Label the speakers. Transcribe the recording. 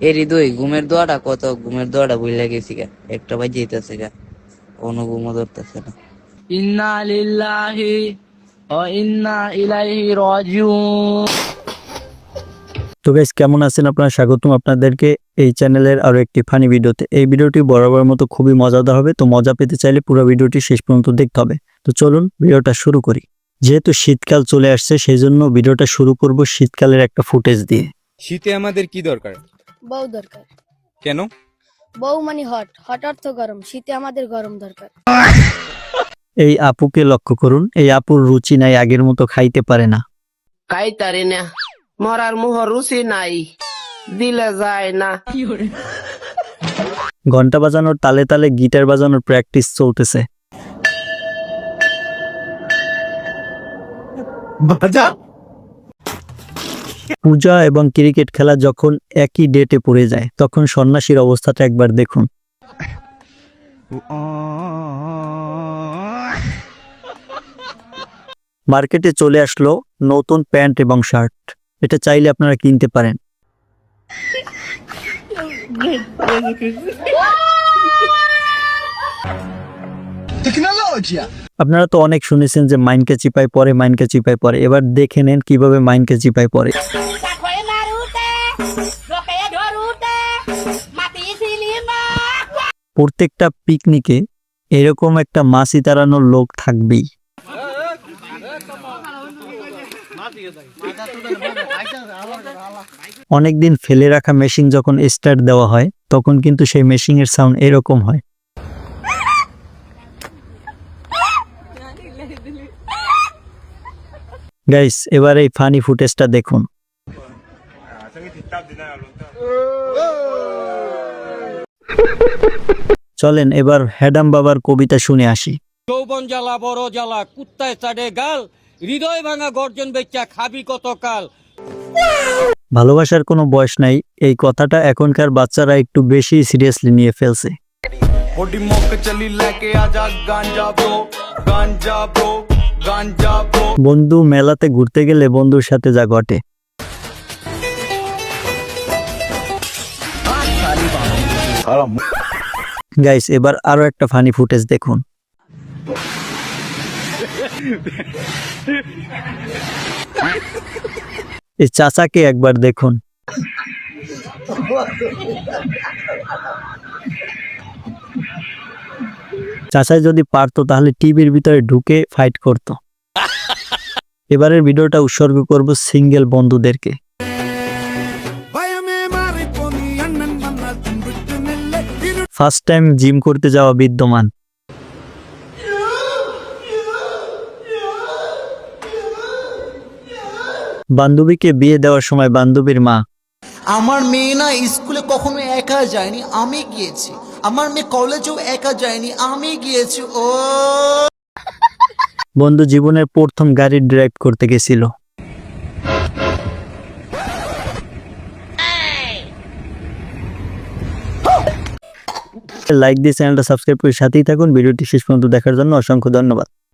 Speaker 1: এরই দুই ঘুমের দোয়াটা কত, ঘুমের দোয়াটা ভুলে গেছি গা, একটা বাজে যেতেছে গা, কোনো ঘুমও ধরতেছে না।
Speaker 2: ইন্না লিল্লাহি ওয়া ইন্না ইলাইহি রাজিউন।
Speaker 3: তো গাইস, কেমন আছেন আপনারা? স্বাগতম আপনাদেরকে এই চ্যানেলের আরো একটি ফানি ভিডিওতে। এই ভিডিওটি বরাবর মতো খুবই মজাদার হবে, তো মজা পেতে চাইলে পুরো ভিডিওটি শেষ পর্যন্ত দেখতে হবে। তো চলুন ভিডিওটা শুরু করি। যেহেতু শীতকাল চলে আসছে, সেই জন্য ভিডিওটা শুরু করব শীতকালের একটা ফুটেজ দিয়ে।
Speaker 4: শীতে আমাদের কি দরকার?
Speaker 5: বউ দরকার।
Speaker 4: কেন?
Speaker 5: বউ মানে হট, হট অর্থ গরম, শীতে আমাদের গরম দরকার।
Speaker 3: এই আপুকে লক্ষ্য করুন, এই আপুর রুচি নাই, আগের মতো খাইতে পারে না।
Speaker 6: খাইতারি না, মরার মুহ রুচি নাই, দিলে যায় না।
Speaker 3: ঘন্টা বাজানোর তালে তালে গিটার বাজানোর প্র্যাকটিস চলতেছে। পূজা এবং ক্রিকেট খেলা যখন একই ডেটে পড়ে যায়, তখন সন্ন্যাসীর অবস্থাটা একবার দেখুন। মার্কেটে চলে আসলো নতুন প্যান্ট এবং শার্ট, এটা চাইলে আপনারা কিনতে পারেন। আপনারা তো অনেক শুনেছেন যে মাইনকে চিপায় পড়ে, মাইনকে চিপায় পড়ে। এবার দেখে নেন কিভাবে মাইনকে চিপায় পড়ে। প্রত্যেকটা পিকনিকে এরকম একটা মাছি তাড়ানোর লোক থাকবেই। অনেকদিন ফেলে রাখা মেশিন যখন স্টার্ট দেওয়া হয়, তখন কিন্তু সেই মেশিনের সাউন্ড এরকম হয়। গাইস, এবার এই ফানি ফুটেজটা দেখুন। চলেন এবার হ্যাডাম বাবার কবিতা শুনে আসি।
Speaker 2: যৌবন জ্বালা বড় জ্বালা, কুত্তায় চাটে গাল, হৃদয় ভাঙা গর্জন বেচ্চা খাবি কতকাল।
Speaker 3: ভালোবাসার কোনো বয়স নাই, এই কথাটা এখনকার বাচ্চারা একটু বেশি সিরিয়াসলি নিয়ে ফেলছে। বন্ধু মেলাতে ঘুরতে গেলে বন্ধুর সাথে যা ঘটে। গাইস, এবার আরো একটা ফানি ফুটেজ দেখুন। এই চাচাকে একবার দেখুন। চাচাই যদি পারতো তাহলে টিভির ভিতরে ঢুকে ফাইট করত। এবারের ভিডিওটা উৎসর্গ করব সিঙ্গেল বন্ধুদেরকে। ফার্স্ট টাইম জিম করতে যাওয়া বিদ্যমান। বান্ধবীকে বিয়ে দেওয়ার সময় বান্ধবীর মা,
Speaker 7: আমার মেয়ে না স্কুলে কখনো একা যায়নি, আমি গিয়েছি। আমার মেয়ে কলেজেও একা যায়নি, আমি গিয়েছি। ও
Speaker 3: বন্ধু জীবনের প্রথম গাড়ি ড্রাইভ করতে গেছিল। লাইক দিয়ে চ্যানেলটা সাবস্ক্রাইব করে সাথেই থাকুন। ভিডিওটি শেষ পর্যন্ত দেখার জন্য অসংখ্য ধন্যবাদ।